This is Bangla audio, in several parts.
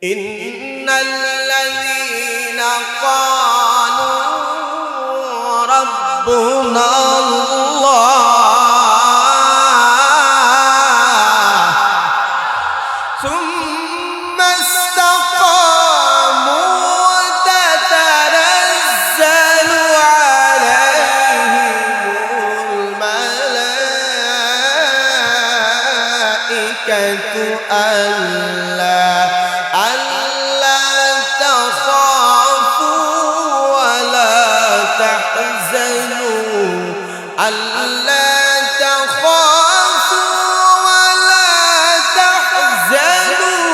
إن الذين قالوا ربنا الله ثم استقاموا تتنزل عليهم الملائكة ألا تخافوا ولا تحزنوا ألا تخافوا ولا تحزنوا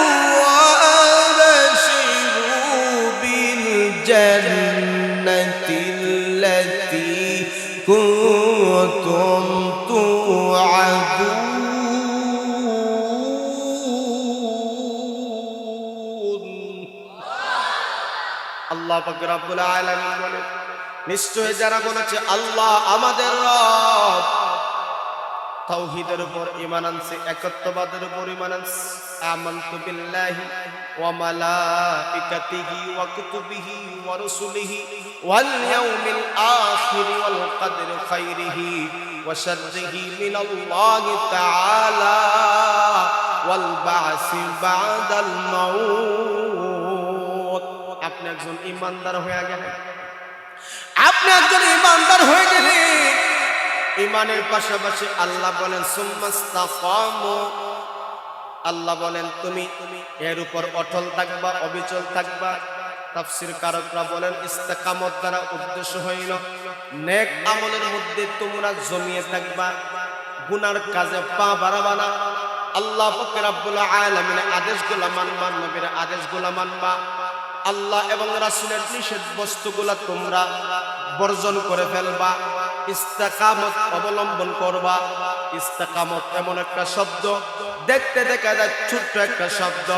وأبشروا بالجنة التي كنتم توعدون আল্লাহ পাক রব্বুল আলামিন বলেন, নিশ্চয় যারা বলেছে আল্লাহ আমাদের রব, তাওহীদের উপর ঈমান আনছে, একত্ববাদের উপর ঈমান আনছে, আমানতু বিল্লাহি ওয়া মালাইকাতিহি ওয়া কুতুবিহি ওয়া রুসুলিহি ওয়াল ইয়াউমিল আখির ওয়াল কদরি খাইরিহি ওয়া শাররিহি মিনাল্লাহি তাআলা ওয়াল বা'সি বা'দাল মাউত। আপনি একজন ইমানদার হয়ে গেলেন, আপনি একজন ইমানদার হয়ে গেলেন। ইমানের পাশাপাশি আল্লাহ বলেন সুম্মাস্তাকামু, আল্লাহ বলেন তুমি এর উপর অটল থাকবা, অবিচল থাকবা। তাফসীর কারকরা বলেন ইস্তেকামত দ্বারা উদ্দেশ্য হইল নেক আমলের মধ্যে তোমরা জমিয়ে থাকবা, গুনার কাজে পা বাড়াবা না। আল্লাহ পাক রব্বুল আলামিনের আদেশগুলো মানবা, নবীর আদেশগুলো মানবা, আল্লাহ এবং রাসূলের নিষেধ বস্তুগুলা তোমরা বর্জন করে ফেলবা, ইস্তেকামত অবলম্বন করবা। ইস্তেকামত এমন একটা শব্দ, দেখতে দেখা যায় ছোট্ট একটা শব্দ,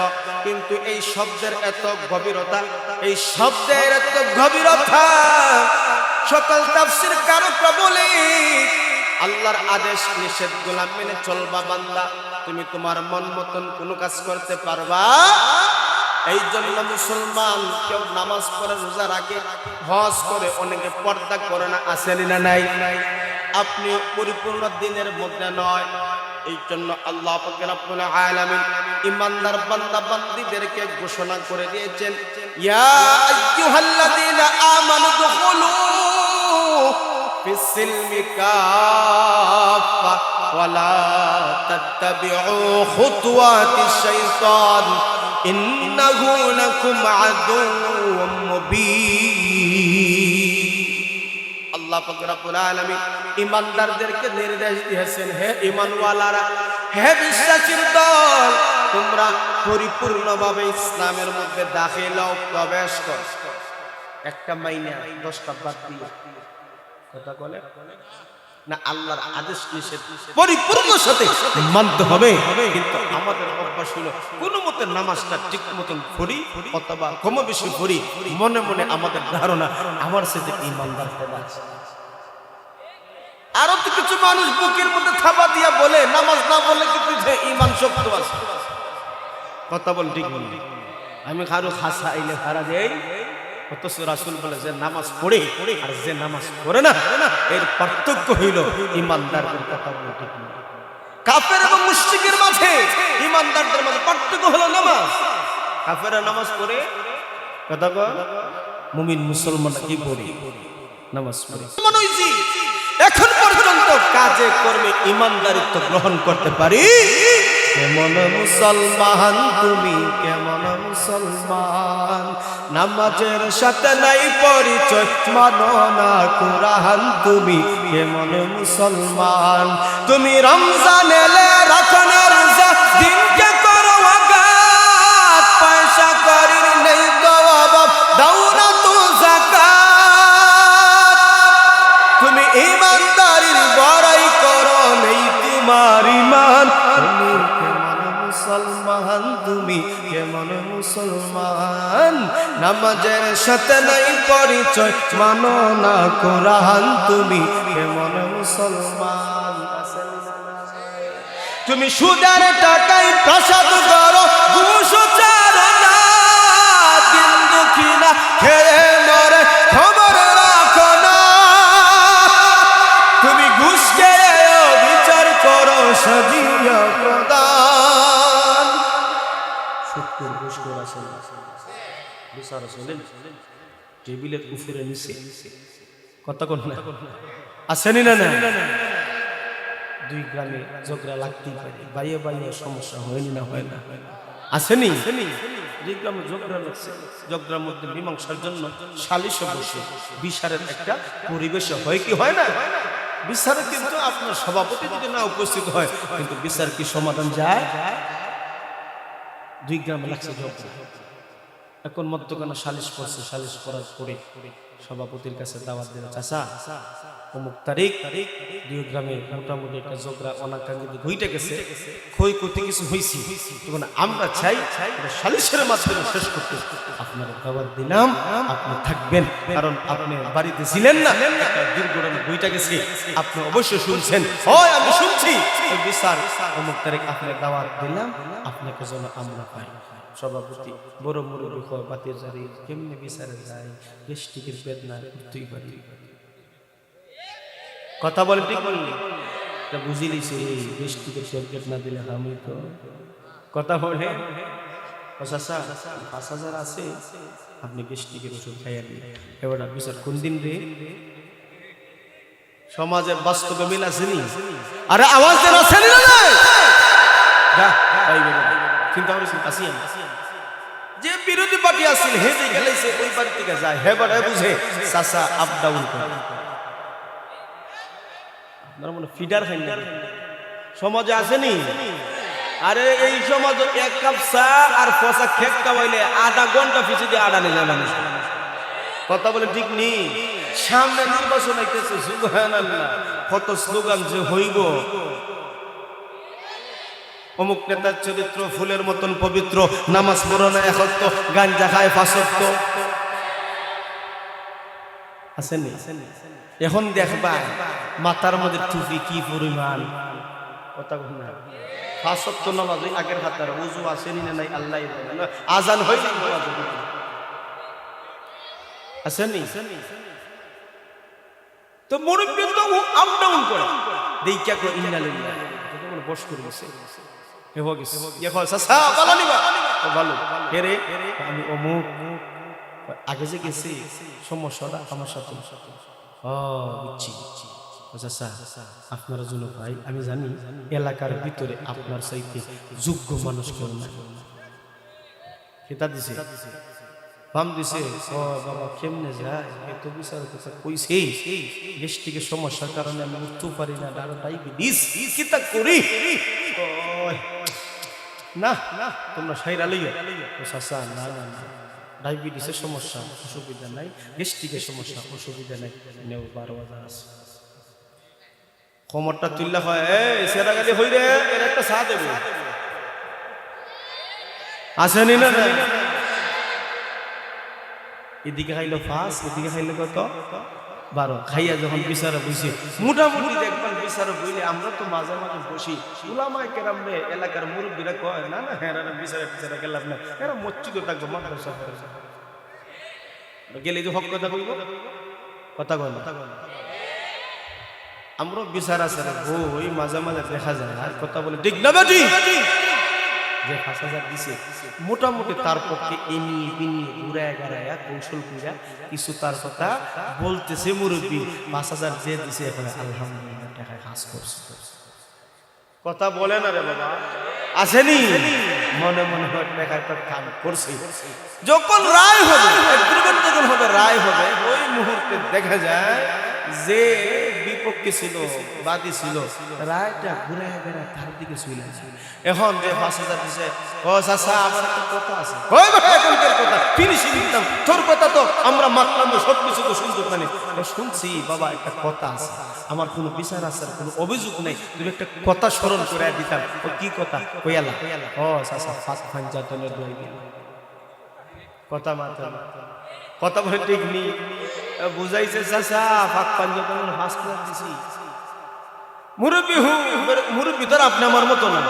কিন্তু এই শব্দের এত গভীরতা, এই শব্দের এত গভীরতা সকল তাফসীর কারকরা বলে আল্লাহর আদেশ নিষেধগুলা মেনে চলবা বান্দা, তুমি তোমার মন মতন কোনো কাজ করতে পারবা। এই জন্য মুসলমান কেউ নামাজ পড়ে, রোজা রাখে, হজ করে, অনেকে পর্দা করে না, আসেনি না নাই? আপনি পরিপূর্ণ দিনের মধ্যে নয়। এই জন্য আল্লাহ পাক রব্বুল আলামিন ইমানদার বান্দা বান্দীদেরকে ঘোষণা করে দিয়েছেন, ইয়া আইয়ুহাল্লাযীনা আমানু দুখুলু ফিস-সিলমি কাফা ওয়া লা তাত্তাবিউ খুতুওয়াতিশ শাইতান ইন্নাহু লাকুম আদুউম মুবিন। আল্লাহ পাক রব্বুল আলামিন ঈমানদারদেরকে নির্দেশ দিয়েছেন, হে ঈমানওয়ালারা, হে বিশ্বাসীর দল, তোমরা পরিপূর্ণভাবে ইসলামের মধ্যে দাখিল হও, প্রবেশ করো। একটা মাইনা 10টা বাদ দিয়ে কথা বলে না, আল্লাহর আদেশ নিষেধ পরিপূর্ণ সাথে মানতে হবে। কিন্তু আমাদের অভ্যাস হলো কোনো মতে নামাজটা ঠিক মতন পড়ি অথবা কম বেশি পড়ি, মনে মনে আমাদের ধারণা আমার সাথে ইমানদার হওয়া আছে। আরো তো কিছু মানুষ বুকের মধ্যে থাবা দিয়া বলে নামাজ না বলে কিন্তু যে ঈমান শক্ত আছে। কথা বল ঠিক বল, আমি কারো খাসা আইলে ভাড়া দেই, অথচ রাসূল বলে যে নামাজ পড়ে আর যে নামাজ পড়ে না, এর পার্থক্য হইল ঈমানদারদের কথা বলে ঠিক না। কাফের এবং মুশরিকের মাঝে ঈমানদারদের মাঝে পার্থক্য হলো নামাজ। কাফেররা নামাজ পড়ে, কথা বল, মুমিন মুসলমানরা কি পড়ে? নামাজ পড়ে। মনে হইছে এখন পর্যন্ত কাজে কর্মে ঈমানদারিত্ব গ্রহণ করতে পারি। কেমন মুসলমান তুমি, কেমন মুসলমান, নামাজের সাথে নাই পরিচয়, মানো না কুরআন তুমি, কেমন মুসলমান। তুমি রমজান এলে রাখো না রোজা, দিনকে করো আঘাত, পয়সা করির নেই তো অভাব, দাও না তো যাকাত। তুমি ঈমানদারির বড়াই করো, নেই তোমার ঈমান। তুমি কেমন মুসলমান, তুমি কেমন মুসলমান, নামাজের সাথে নাই পরিচয়, মানো না কুরআন তুমি, কেমন মুসলমান। তুমি সুদের টাকায় প্রসাদ করো, ঘুষ চারো না, খেয়ে মরে খবর রাখো না, তুমি ঘুষ খেয়ে বিচার করো সাজিয়া প্রদান। সত্তর ঘুষ করে আসেন বিচার আসলেন টেবিলের উপরে নিচে কথা কোন না আসেনি না না, দুই গ্রামে ঝগড়া লাগতেই পারে, বাইয়ে বাইয়ে সমস্যা হয়নি না হয় না আসেনি, দুই গ্রামে ঝগড়া লাগছে, ঝগড়ার মধ্যে মীমাংসার জন্য সালিশে বসে বিচারের একটা পরিবেশ হয় কি হয় না, বিচারে কিন্তু আপনার সভাপতি যদি না উপস্থিত হয় কিন্তু বিচার কি সমাধান যায়, দুই গ্রামে লাগছে ঝগড়া, এখন মধ্যখানে সালিশ করছে, সালিশ করার পরে সভাপতির কাছে দাওয়াত দিল, চাচা অমুক তারিখ দুই গ্রামে মোটামুটি একটা ঝগড়া অনাকাঙ্ক্ষিত ঘটে গেছে, ক্ষয়ক্ষতি কিছু হয়েছে, তখন আমরা চাই সালিশের মাধ্যমে শেষ করতে, আপনার দাওয়াত দিলাম আপনি থাকবেন, কারণ আপনি বাড়িতে ছিলেন না, দুর্ঘটনা ঘটে গেছে আপনি অবশ্যই শুনছেন, হয় আমি শুনছি, বিচার অমুক তারিখ আপনার দাওয়াত দিলাম, আপনাকে যেন আমরা পাই। সভাপতি বড় মুরব্বী বাতির জারি কেমনে বিচারে যায়, গেস্টিকের বেদনা করতেই পারি, কথা বলে ঠিক বললি বুঝি লিছে গেস্টিকের শেরকেট না দিলে আমি তো কথা বলে ৫,০০০ আছে আপনি গেস্টিকের ওষুধ খাইয়া দিন, এবার বিচার কোন দিন রে, সমাজের বাস্তবে মিল আসেনি, আরে আওয়াজ দেন আসেনি না চিন্তা করেছেন আসি যে বিরোধী পার্টি আসছিল হে যে গেলাইছে ওই বাড়ি থেকে যায় হে বড় বুঝে চাচা আপ ডাউন করে আপনারা মনে ফিডার খাই না সমাজে আসেনি, আরে এই সমাজ এক কাপ চা আর পচা খেক খাওয়াইলে আধা ঘন্টা পিছিয়ে দিয়ে আড়া নিয়ে যায় মানুষ, কথা বলে ঠিক নেই, সামনে নির্বাচন আইতেছে সুবহানাল্লাহ, কত স্লোগান যে হইব, অমুক নেতার চরিত্র ফুলের মতন পবিত্র, নামাজ পড়ে না একত্ব, গাঞ্জা খায় ফাঁসত্ব আসেনি, এখন দেখবা মাথার মধ্যে টুপি কি পরিমাণ, কথা বল না ফাঁসত্ব নামাজ ওই আগের হাতার উজু আসেনি না নাই আল্লাহ আজান হইলে আসেনি, তো মুরব্বী তো আপ ডাউন করে দেইকা কো ইন্নালিল্লাহ বস করে বসে আমি অমুক আগে যে গেছি সমস্যাটা আমার সাথে বুঝছি, আপনার জন্য ভাই আমি জানি এলাকার ভিতরে আপনার চাইতে যোগ্য মানুষ কেউ না, খেতা দিছে বাম দিছে, ও বাবা কেমনে যায় এত বিচার কথা কইছে, গ্যাস্ট্রিকের সমস্যার কারণে আমি উঠতে পারি না, ডায়াবেটিস কিতা করি না না তোমরা সাইরা লইয়া চাচা না না না ডায়াবেটিসের সমস্যা অসুবিধা নাই, গ্যাস্ট্রিকের সমস্যা অসুবিধা নাই, নেও 12,000 আছে, কোমরটা তুললা হয় এই সেরা গালি হই রে এর একটা চা দেবে আসেনি না, এদিকে খাইলো 5 এদিকে খাইলো কত 12, খাইয়া যখন বিচারে বসে মোটামুটি দেখবেন বিচারে বইলে আমরা তো মাঝে মাঝে বসি, উলামায়ে কেরাম রে এলাকার মুরব্বীরা কয় না না হ্যাঁ বিচারে গেলাম না, এরা মসজিদে থাকবো মাদ্রাসা গেলে যে হক কথা কইব, কথা কয় না আমরা বিচার আছে ওই মাঝে মাঝে দেখা যায় আর কথা বলে ঠিক না বেটি, যে 5,000 দিছে মোটামুটি তার পক্ষে এনিয়ে বিনিয়ে ঘুরায় গাড়ায়া কৌশল কইরা কিছু তার কথা বলতেছে মুরব্বী, 5,000 যে দিছে এখন আলহামদুলিল্লাহ টাকা কাজ করছে, কথা বলে না রে বাবা আসেনি, মনে মনে হয় টাকা একটা কাম করছে, যখন রায় হবে এগ্রিমেন্ট যখন হবে রায় হবে ওই মুহূর্তে দেখা যায় যে বিপক্ষে ছিল বাদী ছিল রায়টা ঘুরে ঘুরে তার দিকে চলে আসে, এখন যে 5,000 দিছে ও চাচা আমার একটা কথা আছে, ওই ভাই এখনকার কথা ফিনিশিং দিতাম তোর কথা তো আমরা মানলাম সব কিছু তো শুনতে পানি, শুনছি বাবা একটা কথা আছে, আমার কোনো বিচার আছে কোনো অভিযোগ নেই, তুমি একটা কথা স্মরণ করে দিতাম, ও কি কথা কইয়ালা, ও চাচা ফাঁস ফাঞ্জাতনের দই গেল, কথা মাথা কথা বলে ঠিক নেই বুঝাইছে চাচা ফাঁক পাঞ্জাতনের ফাঁস করে দিছি, মুরব্বী মুরব্বী তোর আপনি আমার মতো না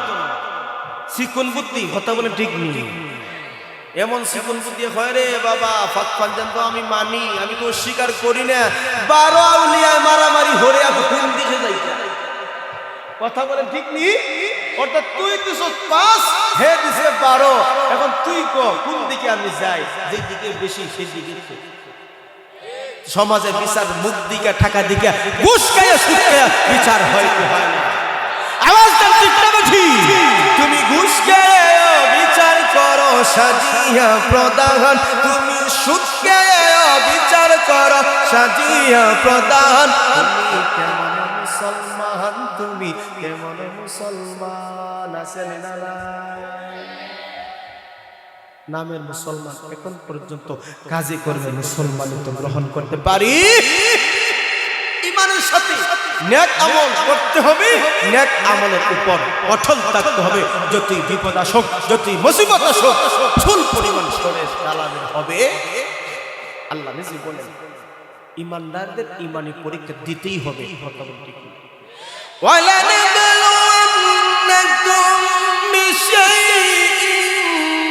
চিকন বুদ্ধি, কথা বলে ঠিক নেই এমন চিকন বুদ্ধি হয় রে বাবা, ফাঁক ফাঞ্জান তো আমি মানি, আমি তো স্বীকার করি না। 12 আউলিয়ায় মারামারি হরে আমি কোন দিকে যাই? কথা বলেন ঠিক নি? অর্থাৎ তুই দিছস 5, হে দিছে 12। এখন তুই কোন দিকে আমি যাই? যে দিকে বেশি সেই দিকে। সমাজে বিচার মুখ দিকে টাকা দিকে ঘুষ খাইয়া সুদ খাইয়া বিচার হয় কি হয় না? আওয়াজ দাও ঠিক না বেঠি? তুমি ঘুষ খাইয়া বিচার করো সাজিয়া প্রধান, তুমি সুদ খাইয়া বিচার করো সাজিয়া প্রধান। তুমি কেমন মুসলমান, তুমি কেমন মুসলমান? আছেন না নামের মুসলমান, এখন পর্যন্ত কাজে করবে মুসলমানই তো গ্রহণ করতে পারি। ইমানের সাথে নেক আমল করতে হবে, নেক আমলের উপর অটল থাকতে হবে। যতই বিপদ আসুক, যতই মুসিবত আসুক, চুল পরিমাণ সরে চালাতে হবে। আল্লাহ নিজে বলেন ইমানদারদের ইমানি পরীক্ষা দিতেই হবে। ওয়ালা নাবলুওয়ান্নাকুম বিশাইইন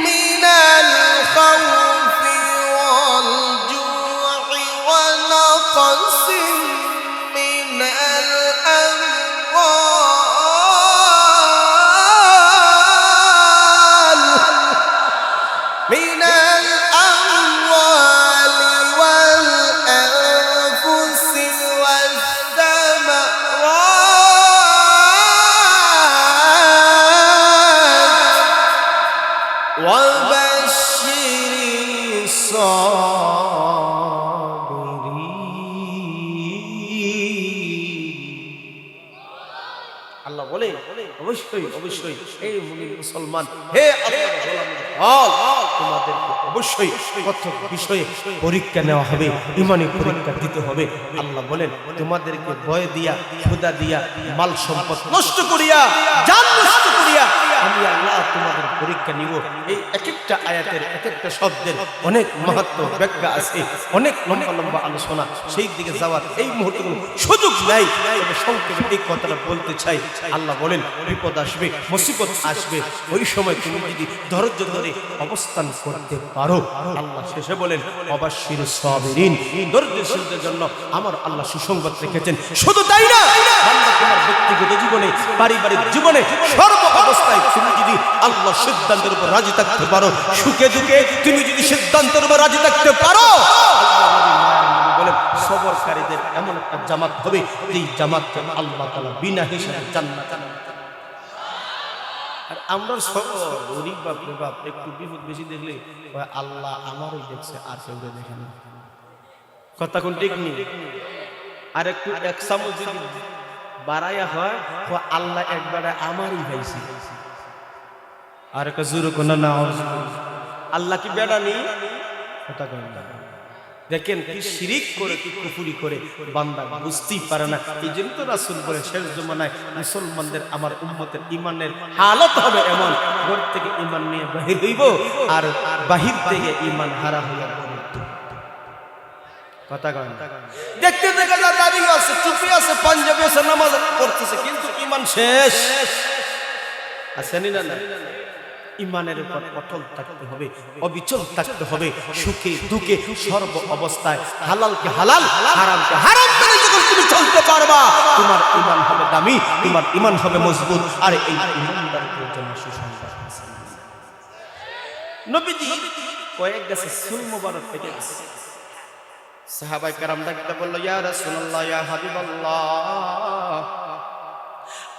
মিনাল খাউফি ওয়াল জু'i ওয়া নাকসিন মিনাল আমওয়াল মিনাল আমওয়াল ওয়াল আনফুসি ওয়াস সামাওয়াত ওয়া বাশশিরিস আল্লাহ বলে অবশ্যই অবশ্যই এই মুমিন মুসলমান, হে আল্লাহর গোলাম, তোমাদের অবশ্যই কত বিষয়ে পরীক্ষা নেওয়া হবে, ঈমানি পরীক্ষা দিতে হবে। আল্লাহ বলেন তোমাদেরকে ভয় দিয়া, ক্ষুধা দিয়া, মাল সম্পদ নষ্ট করিয়া, জান নষ্ট করিয়া আমি আল্লাহ তোমাদের পরীক্ষা নিব। এই এক একটা আয়াতের এক একটা শব্দের অনেক মাহাত্ম্য ব্যাখ্যা আছে, অনেক লম্বা লম্বা আলোচনা, সেই দিকে যাওয়ার এই মুহূর্তে কোনো সুযোগ নাই। তবে সংক্ষেপে এই কথাটা বলতে চাই, আল্লাহ বলেন বিপদ আসবে, মুসিবত আসবে, ওই সময় তুমি যদি ধৈর্য ধরে অবস্থান করতে পারো, আল্লাহ শেষে বলেন অবাশশিরিস সাবিরিন, ধৈর্যশীলদের জন্য আমার আল্লাহ সুসংবাদ রেখেছেন। শুধু তাই না, বান্দা তোমার ব্যক্তিগত জীবনে, পারিবারিক জীবনে, সর্ব অবস্থায় তুমি যদি আল্লাহর সিদ্ধান্তের উপর রাজি থাকতে পারো, সুখে দুঃখে তুমি যদি সিদ্ধান্তের উপর রাজি থাকতে পারো, বলেন সবরকারীদের এমন একটা জামাত হবে, এই জামাতকে আল্লাহ তাআলা বিনা হিসাবে জান্নাত। আর আমরা সবর গরিব বাপ রে বাপ, একটু বিপদ বেশি দেখলে আল্লাহ আমারই দেখছে আর কেউ দেখে না। কথা কোন ঠিক নেই? আর একটু এক চামচ যদি বাড়াইয়া হয়, আল্লাহ একবারে আমারই ভাইছি। আর একটা জোরে কোন না, আল্লাহ কি বেড়া নেই? কথা কয় না। দেখেন কি শিরিক করে, কি কুফরি করে বান্দা বুঝতেই পারে না। এই জন্য তো রাসূল বলে শেষ জমানায় মুসলমানদের, আমার উম্মতের ঈমানের হালত হবে এমন, ঘর থেকে ঈমান নিয়ে বাহির হইব আর বাহির থেকে ঈমান হারা হইয়া পড়বে। কথা কয় না। দেখতে দেখা যায় দাড়ি আছে, টুপি আছে, পাঞ্জাবি আছে, নামাজ পড়তেছে, কিন্তু ঈমান শেষ। আসেনি না? ঈমানের উপর অটল থাকতে হবে, অবিচল থাকতে হবে, সুখে দুঃখে সর্ব অবস্থায় হালালকে হালাল, হারামকে হারাম করে যখন তুমি চলতে পারবা, তোমার ঈমান হবে দামি, তোমার ঈমান হবে মজবুত। আর এই ঈমানদারদের জন্য সুসংবাদ আছে। নবীজি কয়েক গাছে সুল মোবারক পেকে গেছে। সাহাবায়ে কেরাম ডাকতে বলল, ইয়া রাসূলুল্লাহ, ইয়া হাবিবাল্লাহ,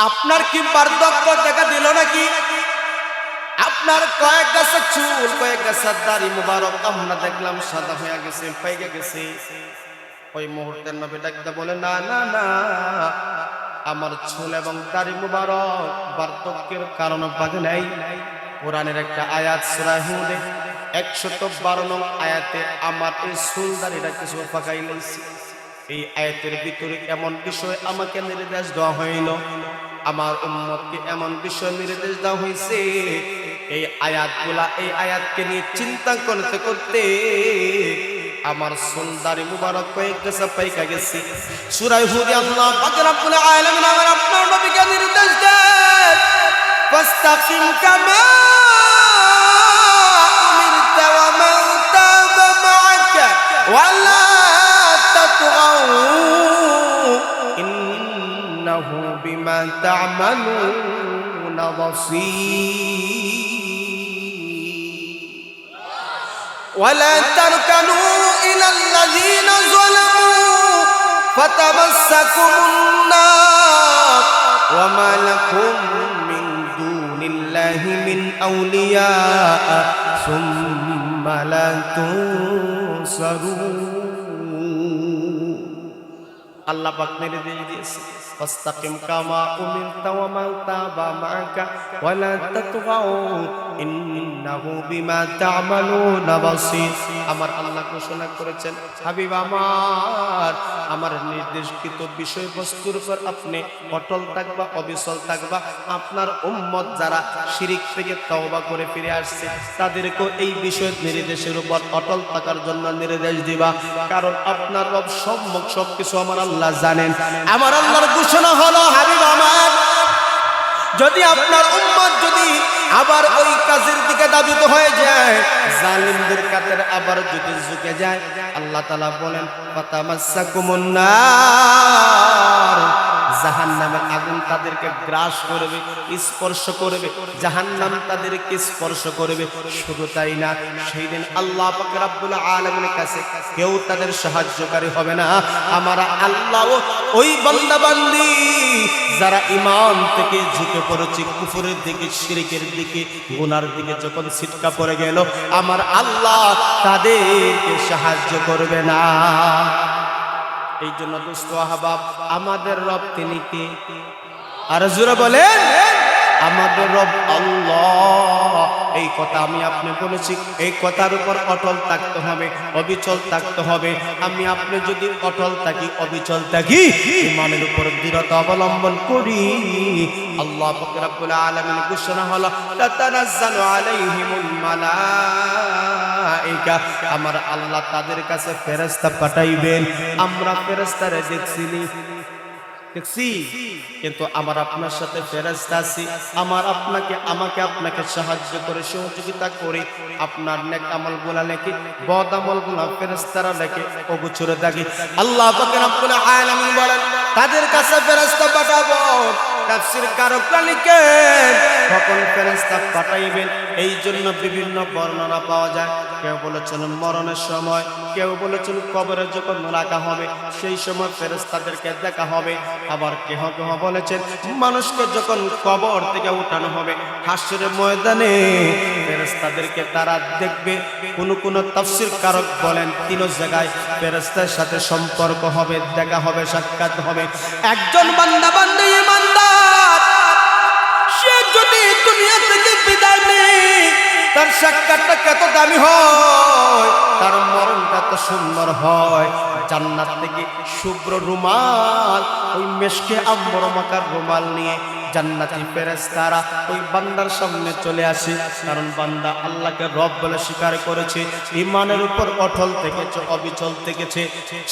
আপনার কি বার্ধক্য দেখা দিল নাকি? আপনার কয়েক গাছের চুল, কয়েক গাছের দাড়ি মুবারক আমরা দেখলাম সাদা হয়ে গেছে, পাইকে গেছে। ওই মুহূর্তে নবী ডাকতে বলে, না না না, আমার চুল এবং দাড়ি মুবারক বার্ধক্যের কারণে পাকে নাই। কোরআনের একটা আয়াত সূরা হুদে 112 নং আয়াতে আমার এই চুল দাড়িটা কিছু পাকাই লাইছে। এই আয়াতের ভিতরে এমন বিষয় আমাকে নির্দেশ দেওয়া হইল, আমার উম্মতকে এমন বিষয় নির্দেশ দেওয়া হয়েছে, এই আয়াতগুলা, এই আয়াতকে নিয়ে চিন্তা করতে করতে আমার সুলদারি মুবারক কয়েক গেছে, পাইকা গেছে। সূরা হুদ আল্লাহ পাক রব্বুল আলামিন আমার আপনার নবীকে নির্দেশ দেন, ফাস্তাকিম কামা উমিরতা تعملون بصير ولا تركنوا إلى الذين ظلموا فتمسكم النار وما لكم من دون الله من أولياء ثم لا تنصرون আল্লাহ পাক নির্দেশ দিয়েছে ফাস্তাকিম কামা উমিরতা ওয়া মান তাবা মাআকা ওয়া লা তাতগাউ ইন্নাহু বিমা তা'মালুনা বাসীর। আমার আল্লাহ ঘোষণা করেছেন, হাবিব আমার নির্দেশিত বিষয়বস্তুর উপর আপনি অটল থাকবা, অবিচল থাকবা। আপনার উম্মত যারা শিরিক থেকে তওবা করে ফিরে আসছে তাদেরকে এই বিষয় নির্দেশের উপর অটল থাকার জন্য নির্দেশ দিবা, কারণ আপনার রব সবকিছু আমার আল্লাহ জানেন। আমার আল্লাহর ঘোষণা হলো, হাবিব আমার, যদি আপনার উম্মত যদি আবার ওই কাজের দিকে ধাবিত হয়ে যায়, জালিমদের কাতারে আবার যদি ঝুঁকে যায়, আল্লাহ তাআলা বলেন ফাতামাসসাকুমুন নার, জাহান্নামের আগুন তাদেরকে গ্রাস করবে, স্পর্শ করবে, জাহান্নাম তাদেরকে স্পর্শ করবে। শুধু তাই না, সেই দিন আল্লাহ পাক রব্বুল আলামিনের কাছে কেউ তাদের সাহায্যকারী হবে না। আমার আল্লাহ ওই বান্দা বান্দি যারা ঈমান থেকে ঝুঁকে পড়েছে কুফরের দিকে, শিরকের দিকে, গুনার দিকে যখন ছিটকা পড়ে গেল, আমার আল্লাহ তাদেরকে সাহায্য করবে না। এই জন্য দোস্ত আহবাব, আমাদের রব তিনি কে? আর জোরে বলেন, আমাদের রব আল্লাহ। এই কথা আমি আপনি বলেছি, এই কথার উপর অটল থাকতে হবে, অবিচল থাকতে হবে। আমি আপনি যদি অটল থাকি, অবিচল থাকি, ঈমানের উপর দৃঢ়তা অবলম্বন করি, আল্লাহ পাক রব্বুল আলামিন ঘোষণা হলো তাতানাজ্জালু আলাইহিমুল মালাইকা, আমার আল্লাহ তাদের কাছে ফেরেশতা পাঠাইবেন। আমরা ফেরেশতারে দেখছি, কিন্তু আমার আপনার সাথে ফেরেশতা আছে, আমাকে আপনাকে সাহায্য করে, সহযোগিতা করে, আপনার নেক আমলগুলা লেখে, বদ আমলগুলা ফেরেশতারা লেখে, অগোচরে থাকে। আল্লাহ পাক রব্বুল আলামিন বলেন, তাদের কাছে ফেরেশতা পাঠাবো। তাফসীর কারকরা লিখেন, তখন ফেরেশতা পাঠাইবেন। এই জন্য বিভিন্ন বর্ণনা পাওয়া যায়। কেউ বলেছেন মরণের সময়, কেউ বলেছেন কবরে যখন রাখা হবে সেই সময় ফেরেশতাদেরকে দেখা হবে। আবার কেহ বলেছেন মানুষকে যখন কবর থেকে উঠানো হবে হাসরের ময়দানে ফেরেশতাদেরকে তারা দেখবে। কোন তাফসীর কারক বলেন তিন জায়গায় ফেরেশতার সাথে সম্পর্ক হবে, দেখা হবে, সাক্ষাৎ হবে। একজন বান্দা বান্দী ঈমানদার সে যদি দুনিয়া থেকে বিদায় নেয়, তার সাক্ষাৎটা কত দামি হয়, তার মরণটা তো সুন্দর হয়। জান্নাত থেকে শুভ্র রুমাল, ওই মেশকে আম্বর মাকার রুমাল নিয়ে জান্নাতি ফেরেশতারা ওই বান্দার সামনে চলে আসে। কারণ বান্দা আল্লাহকে রব বলে স্বীকার করেছে, ঈমানের উপর অটল থেকেছে, অবিচল থেকেছে।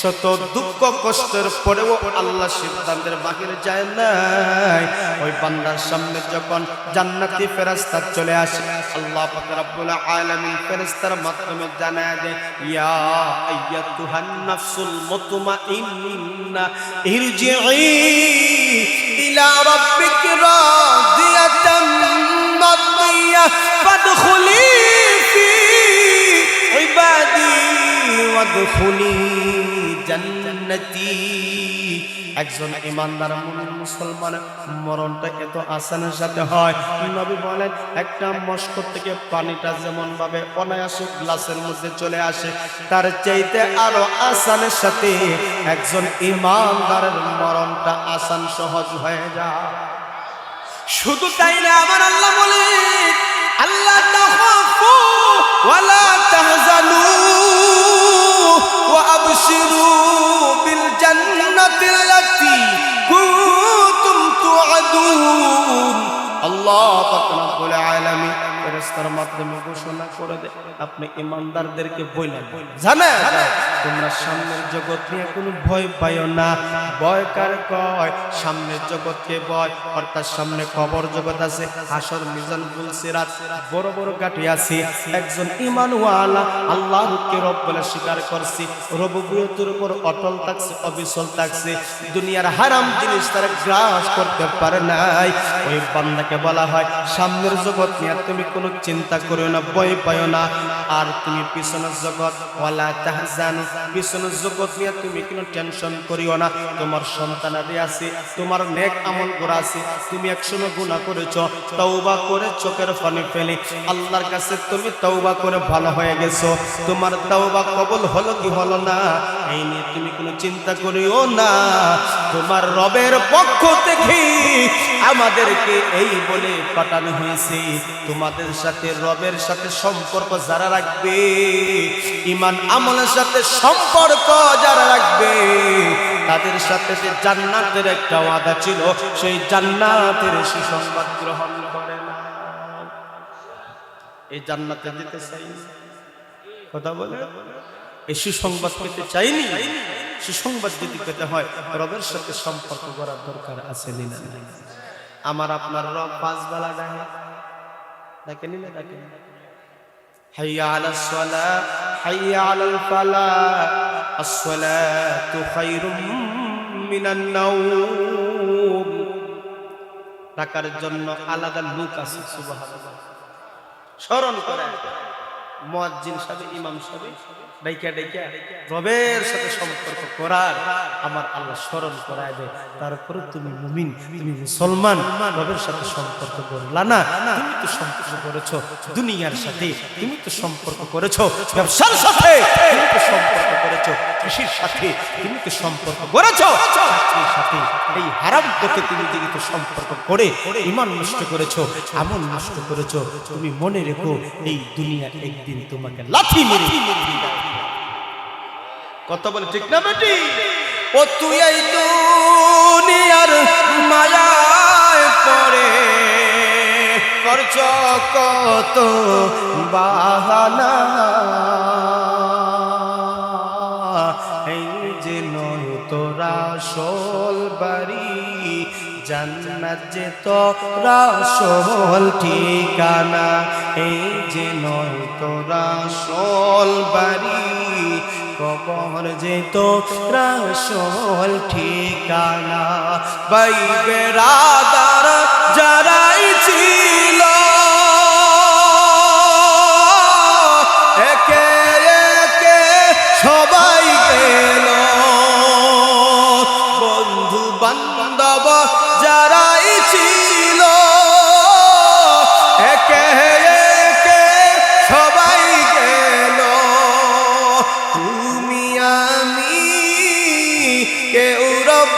শত দুঃখ কষ্টের পরেও আল্লাহ সিদ্ধান্তের বাহিরে যায় নাই। ওই বান্দার সামনে যখন জান্নাতি ফেরেশতা চলে আসে, আল্লাহ পাক রব্বুল আলামিন ফেরেশতার মাধ্যমে জানায় দেয়, ইয়া আইয়াতুহান নাফসুল মুতমাইন্না ইরজিই ইলা রাব্বিকি রাদিয়াতাম মারদিয়া ফাদখুলি ফি ইবাদি ওয়াদখুলি জান্নাতি। একজন ঈমানদার মুমিন মুসলমানের মরণটা এত আসানের সাথে হয়। নবী বলেন, একটা মশক থেকে পানিটা যেমন ভাবে অনায়াসে গ্লাসের মধ্যে চলে আসে, তার চাইতে আরো আসানের সাথে একজন ঈমানদারের মরণটা আসান, সহজ হয়ে যায়। শুধু তাই না, আমার আল্লাহ বলে, আল্লাহ তাখাফু ওয়ালা তাহজানু ওয়া আবশিরু বিল জান্নাতিল লাতী কুনতুম তুআদুন। আল্লাহ পাক রব্বুল আলামিন ফেরেশতার মাধ্যমে ঘোষণা করে দেয়, আপনি ঈমানদারদেরকে বলেন, জানেন তোমরা সামনের জগৎ নিয়ে কোনো ভয় পাইও না, ভয় কার কয়? সামনের জগৎকে ভয়, অর্থাৎ সামনে কবর জগৎ আছে, হাসর মিজান পুলসিরাত বড় বড় গাঠি আছে। একজন ঈমানওয়ালা আল্লাহকে রব বলে স্বীকার করছে, রবুবিয়তের উপর অটল থাকছে, অবিচল থাকছে, দুনিয়ার হারাম জিনিস তারা গ্রাস করতে পারে নাই, ওই বান্দাকে বলা হয় সামনের জগৎ নিয়ে তুমি কোনো চিন্তা করিও না, ভয় পাইও না। আর তুমি পিছনের জগৎ ওয়ালা তাহজানু, পিছনের জগৎ নিয়ে তুমি কোনো টেনশন করিও না। তোমার সন্তানাদি আছে, তোমার নেক আমল করা আছে, তুমি একসময় গুনাহ করেছো, তওবা করে চোখের পানি ফেলে আল্লাহর কাছে তুমি তওবা করে ভালো হয়ে গেছো, তোমার তওবা কবুল হলো কি হলো না এই নিয়ে তুমি কোনো চিন্তা করিও না। তোমার রবের পক্ষ থেকে আমাদেরকে এই বলে পাঠানো হয়েছে, তোমাদের সাথে রবের সাথে সম্পর্ক যারা রাখবে, ঈমান আমলের সাথে সম্পর্ক যারা রাখবে, তাদের সাথে যে জান্নাতের একটা ওয়াদা ছিল, সেই জান্নাতের সুসংবাদ গ্রহণ করে না। এই জান্নাতে যেতে চাই, কথা বলে এই সুসংবাদ পেতে চাইনি। সুসংবাদ যদি পেতে হয় রবের সাথে সম্পর্ক করার দরকার আছে না? আমার আপনার রব পাঁচ বেলা ডাকেনি না? ডাকেনি? হাইয়া আলাস সালাহ, হাইয়া আলাল ফালাহ, আস-সালাতু খায়রুম মিনান নাওম। ডাকার জন্য আলাদা লোক আছে, সুবহানাল্লাহ। স্মরণ করে মুয়াজ্জিন সাহেব, ইমাম সাহেব ডাইকা ডাইকা রবের সাথে সম্পর্ক করার আমার আল্লাহ স্মরণ করায় দেয়। তারপরে তুমি মুমিন, তুমি মুসলমান, রবের সাথে সম্পর্ক করলা না? তুমি তো সম্পর্ক করেছো দুনিয়ার সাথে, তুমি তো সম্পর্ক করেছো ব্যবসার সাথে, তুমি তো সম্পর্ক করেছো কৃষির সাথে, তুমি তো সম্পর্ক করেছো চাকরির সাথে। এই হারাম পথে তুমি যেহেতু সম্পর্ক করে ঈমান নষ্ট করেছো, আমল নষ্ট করেছো, তুমি মনে রেখো এই দুনিয়া একদিন তোমাকে লাথি মেরে কথা বলে, ঠিক না বেটি? ও তুই এই দুনিয়ার মায়ায় পড়ে করছ কত বাহানা, এই যে নয় তোরা আসল বাড়ি, জান্নাত যে তোরা আসল ঠিকানা, এই যে নয় তোরা আসল বাড়ি, কবর যে তোরা আসল ঠিকানা। ভাই বেরাদার যারাই ছিল একে একে সবাই গেল, বন্ধু বান্ধব যারাই ছিল একে একে সবাই গেল, তুমি আমি কেউ রব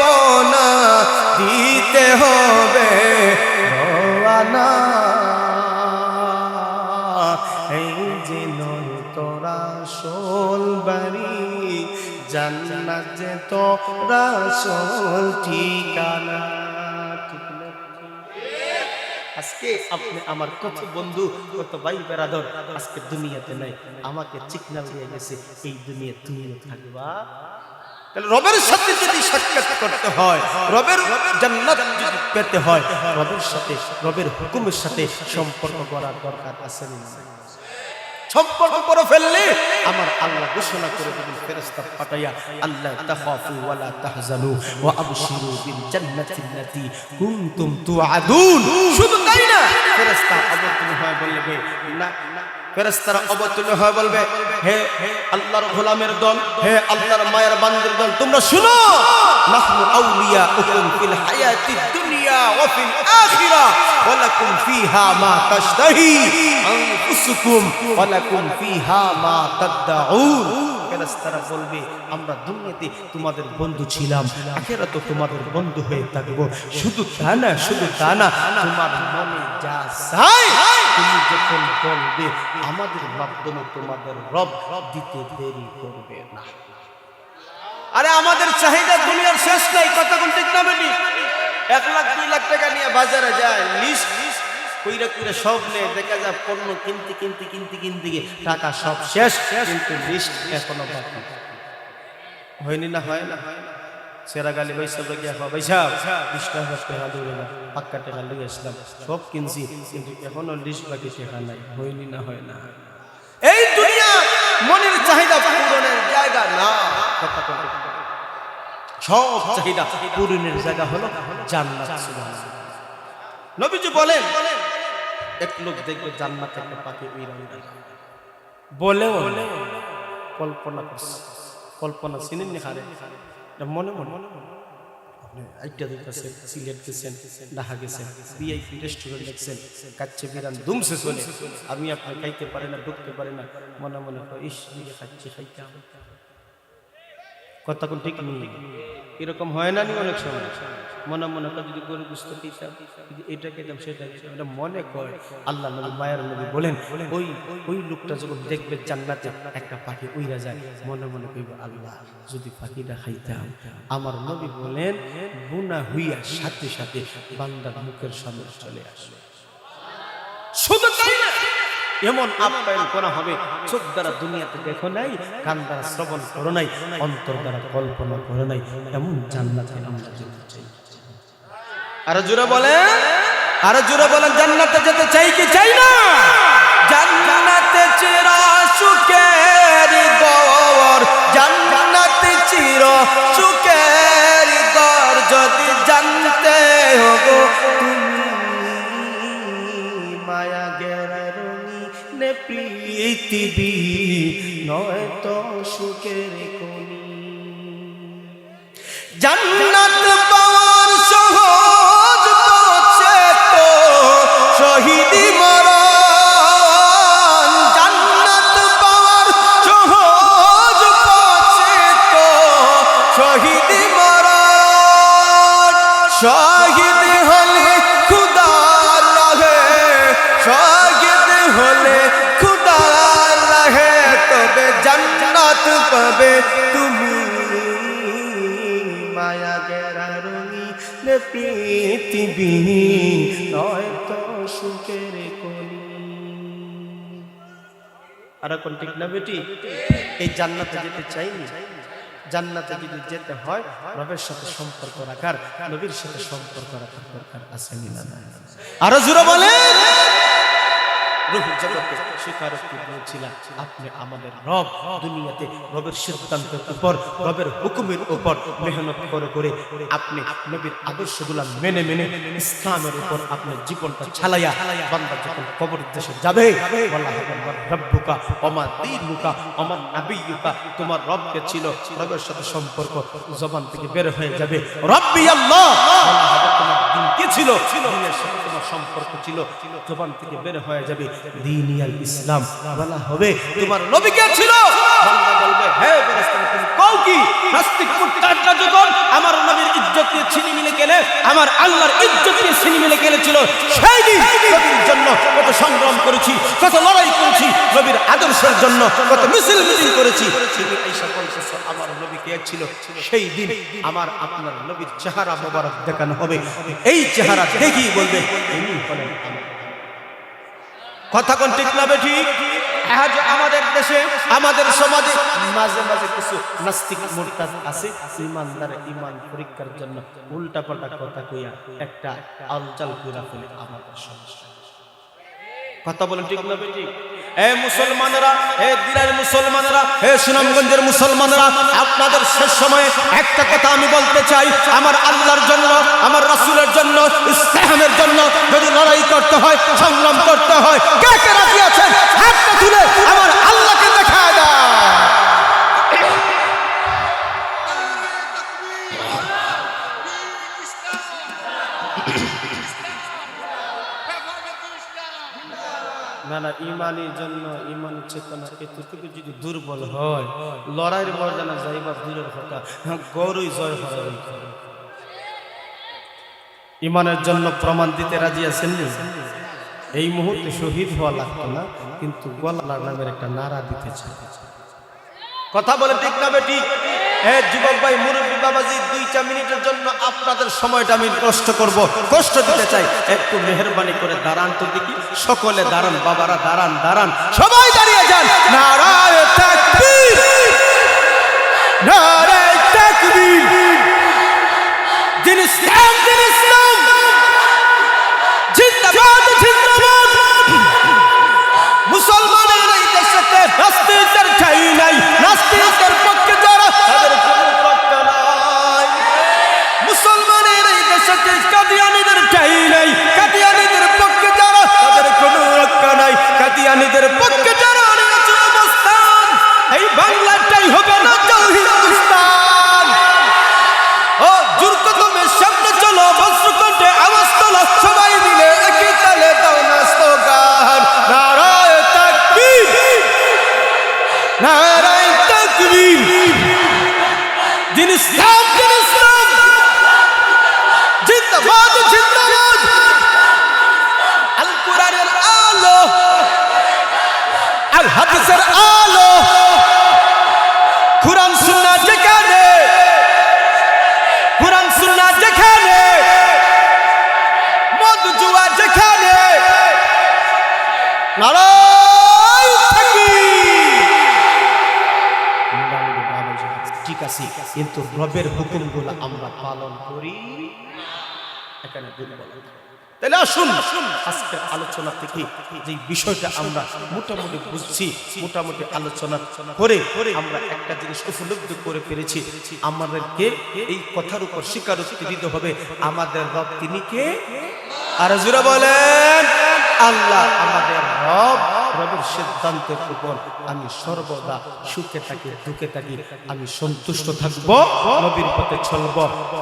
না, দিতে হবে রওয়ানা, এই যে নয় তোরা আসল বাড়ি, জান্নাত যে তোরা আসল ঠিকানা। আজকে আপনি আমার কত বন্ধু, কত ভাই বেরাদর আজকে দুনিয়াতে নাই, আমাকে চিকনা দিয়ে গেছে, এই দুনিয়া তুমিও থাকবা। তাহলে রবের সাথে যদি সাক্ষাৎ করতে হয়, রবের জান্নাত যদি পেতে হয়, রবের সাথে, রবের হুকুমের সাথে সম্পর্ক করার দরকার আছে না? সম্পর্ক করে ফেললে আমার আল্লাহ ঘোষণা করে দিবেন ফেরেশতা পাঠাইয়া, আল্লাহ তাখাফু ওয়ালা তাহজানু ওয়া আবশিরু বিল জান্নাতিল্লাতী কুনতুম তুআদুন। শুধু তাই না, ফেরেশতা অবতীর্ণ হয়ে বলবে, না ফেরেশতারা অবতীর্ণ হয়ে বলবে, হে আল্লাহর গোলামের দল, হে আল্লাহর মায়ের বান্দার দল, তোমরা শুনো, নাহনু আউলিয়াউকুম ফিল হায়াতিদ দুনিয়া ওয়া ফিল আখিরাহ ওয়া লাকুম ফিহা মা তাশতাহি আনফুসুকুম ওয়া লাকুম ফিহা মা তাদউন। ফেরেশতারা বলবে, আমরা দুনিয়াতে তোমাদের বন্ধু ছিলাম, আখিরাতে তোমাদের বন্ধু হয়ে থাকব। শুধু তা না, শুধু তা না, তোমার মনে যা চায় তুমি যখন বলবে আমাদের মাধ্যমে তোমাদের রব দিতে দেরি করবে না। আরে আমাদের চাহিদা দুনিয়ার শেষ নাই, কথা কোন ঠিক না বেটি? 1 লাখ 2 লাখ টাকা নিয়ে বাজারে যায়, লিস্ট কইরা কইরা সব নেয়, দেখা যায় পণ্য কিনতে কিনতে কিনতে কিনতে গিয়ে টাকা সব শেষ, কিন্তু লিস্ট এখনো বাকি হয়নি। না হয় না? সেরা গালি ভাই সব গিয়া ভাই সাহেব 20,000 টাকা দৌড়ে না পাক্কা টাকা লিয়ে আসলাম সব কিনছি কিন্তু এখনো লিস্ট বাকি টাকা নাই হয়নি না হয় না এই দুনিয়া মনের চাহিদা পূরণের জায়গা না সব চাহিদা পূরণের জায়গা হলো জান্নাত সুবহানাল্লাহ নবীজি বলেন এক লোক দেখবে জান্নাতে একটা পাখি উড়ে বলেও কল্পনা করছে কল্পনা চিনেন নি হারে মনে মনে আপনি আইটা দেখতেছেন সিলেট গেছেন ঢাকা গেছেন ভিআইপি রেস্টুরেন্ট দেখছেন কাচ্চে বিরান দুমছে চলে আমি আপনি খাইতে পারি না ঢুকতে পারি না মনে মনে ইস খাচ্ছি খাইতাম কথা কোন ঠিক নেই এরকম হয় না নি অনেক সময় মনে মনে যদি গরু গুস্ত দিতাম এটা খেতাম সেটা খেতাম এটা মনে করে আল্লাহ নবী মায়ের নবী বলেন ওই লোকটা যখন দেখবে জান্নাতে একটা পাখি উইরা যায় মনে মনে কইব আল্লাহ যদি পাখিটা খাইতাম আমার নবী বলেন গুনাহ হইয়া সাথে সাথে বান্দার মুখের সামনে চলে আসে শুধু তাই না এমন আপ্যায়ন করা হবে চোখ দ্বারা দুনিয়াতে দেখো নাই কান দ্বারা শ্রবণ করো নাই অন্তর দ্বারা কল্পনা করো নাই এমন জান্নাতে আমরা যেতে চাই আর জোরে বলেন জান্নাতে যেতে চাই কি চাই না জান্নাতে চির সুখের ঘর জান্নাতে চির সুখের ঘর যদি জানতে হগো তুমি মায়া গেরার নে পৃথিবী নয় তো সুখের কোনি জান্নাত পাওয়ার সহজ পথে তো শহীদি মরণ জান্নাত পাওয়ার সহজ পথে তো শহীদি মরণ শহীদ হলে খুদার রাহে শহীদ হলে খুদার রাহে তবে জান্নাত পাবে তুমি মায়া গেরা রঙিন পৃথিবী নয় তো সুখের কোনি আর কোন ঠিক না বেটি এই জান্নাতে যেতে চাইনি জান্নাতে যদি যেতে হয় রবের সাথে সম্পর্ক রাখার নবীর সাথে সম্পর্ক রাখার দরকার আছে না আরো জোরে বলেন রূহ জগতে স্বীকারোক্তি দিয়েছিলাম আপনি আমাদের রব দুনিয়াতে রবের সিদ্ধান্তের উপর রবের হুকুমের উপর মেহনত করে আপনি নবীর আদর্শগুলো মেনে ইসলামের উপর আপনার জীবনটা চালায়া বান্দা যখন কবর দেশে যাবে বলা হবে রব্বুকা ওমা দীনুকা ওমা নাবিয়ুকা তোমার রব কে ছিল রবের সাথে সম্পর্ক জবান থেকে বের হয়ে যাবে রব্বি আল্লাহ বলা হবে তোমার দিন কি ছিল দিনের সাথে তোমার সম্পর্ক ছিল জবান থেকে বের হয়ে যাবে দীনিয়াল ইসলাম বলা হবে তোমার নবী কে ছিল বান্দা বলবে হে ফেরেশতা তুমি কও কি নাস্তিক মুরতাদরা যখন আমার নবীর ইজ্জত নিয়ে ছিনিমিনি খেলে আমার আল্লাহর ইজ্জত নিয়ে ছিনিমিনি খেলেছিল সেই দিন নবীর জন্য কত সংগ্রাম করেছি কত লড়াই করেছি নবীর আদর্শের জন্য কত মিছিল মিটিং করেছি তুমি এই সকল কিছু আমার নবী কে ছিল সেই দিন আমার আপনার নবীর চেহারা মোবারক দেখানো হবে এই চেহারা দেখি বলবে ইনি হলেন কথা কোন ঠিক না বেঠি আজ আমাদের দেশে আমাদের সমাজে মাঝে মাঝে কিছু নাস্তিক মুরতাদ আছে ইমানদার ঈমান পরীক্ষার জন্য উল্টাপাল্টা কথা কইয়া একটা আলজাল কইরা ফেলে আমাদের সমস্যা কথা বলেন ঠিক না বেঠি হে মুসলমানরা হে দিনার মুসলমানরা হে সুনামগঞ্জের মুসলমানরা আপনাদের শেষ সময়ে একটা কথা আমি বলতে চাই আমার আল্লাহর জন্য আমার রাসূলের জন্য ইসলামের জন্য যদি লড়াই করতে হয় সংগ্রাম করতে হয় কে কে রাজি আছেন হাতটা তুলে আমার আল্লাহকে দেখায় দাও না না ইমানের জন্য ইমান চেতনা এতটুকু যদি দুর্বল হয় লড়াইয়ের মর্যাদা যাইবা দূরের কথা গৌরই জয় হবে ইমানের জন্য প্রমাণ দিতে রাজি আছেন এই মুহূর্তে শহীদ হওয়া লাগতো না কিন্তু গোলার নামের একটা নারা দিতে চাই কথা বলে ঠিক না বেটি হে যুবক ভাই মুরব্বী বাবাজি 2 মিনিটের জন্য আপনাদের সময়টা আমি কষ্ট দিতে চাই একটু মেহেরবানি করে দাঁড়ান তো দেখি সকলে দাঁড়ান বাবারা দাঁড়ান সবাই দাঁড়িয়ে যান নারায়ে তাকবীর নারায়ে তাকবীর নারায়ে তাকবীর। দিন ইসলাম জিন্দাবাদ জিন্দাবাদ। আল কোরআনের আলো, আল হাদিসের আলো, কোরআন সুন্নাহ যেখানে, কোরআন সুন্নাহ যেখানে, মদ জুয়া যেখানে, নারায়ে তাকবীর। ঠিক আছে, কিন্তু রবের হুকুমগুলো আমরা পালন করি এখানে দুর্বল। তাহলে আসুন আজকের আলোচনা থেকে যে বিষয়টা আমরা মোটামুটি বুঝছি, মোটামুটি আলোচনা করে আমরা একটা জিনিস উপলব্ধি করে পেরেছি, আমাদেরকে এই কথার উপর স্বীকারোক্তি দিতে হবে আমাদের রব তিনি কে? আর জোরে বলেন আল্লাহ আমাদের রব। রবের সিদ্ধান্তের উপর আমি সর্বদা সুখে থাকি দুঃখে থাকি, আমি সন্তুষ্ট থাকব, নবীর পথে চলব,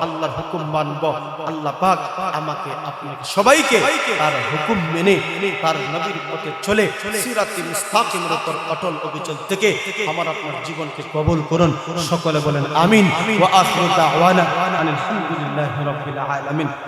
আল্লাহর হুকুম মানব। আল্লাহ পাক আমাকে আপনাকে সবাইকে তার হুকুম মেনে তার নবীর পথে চলে সিরাতে মুস্তাকিমের উপর অটল অবিচল থেকে আমার আপনার জীবনকে কবুল করুন। সকলে বলেন আমিন। ওয়া আখিরু দাওয়ানা আলহামদুলিল্লাহি রাব্বিল আলামিন।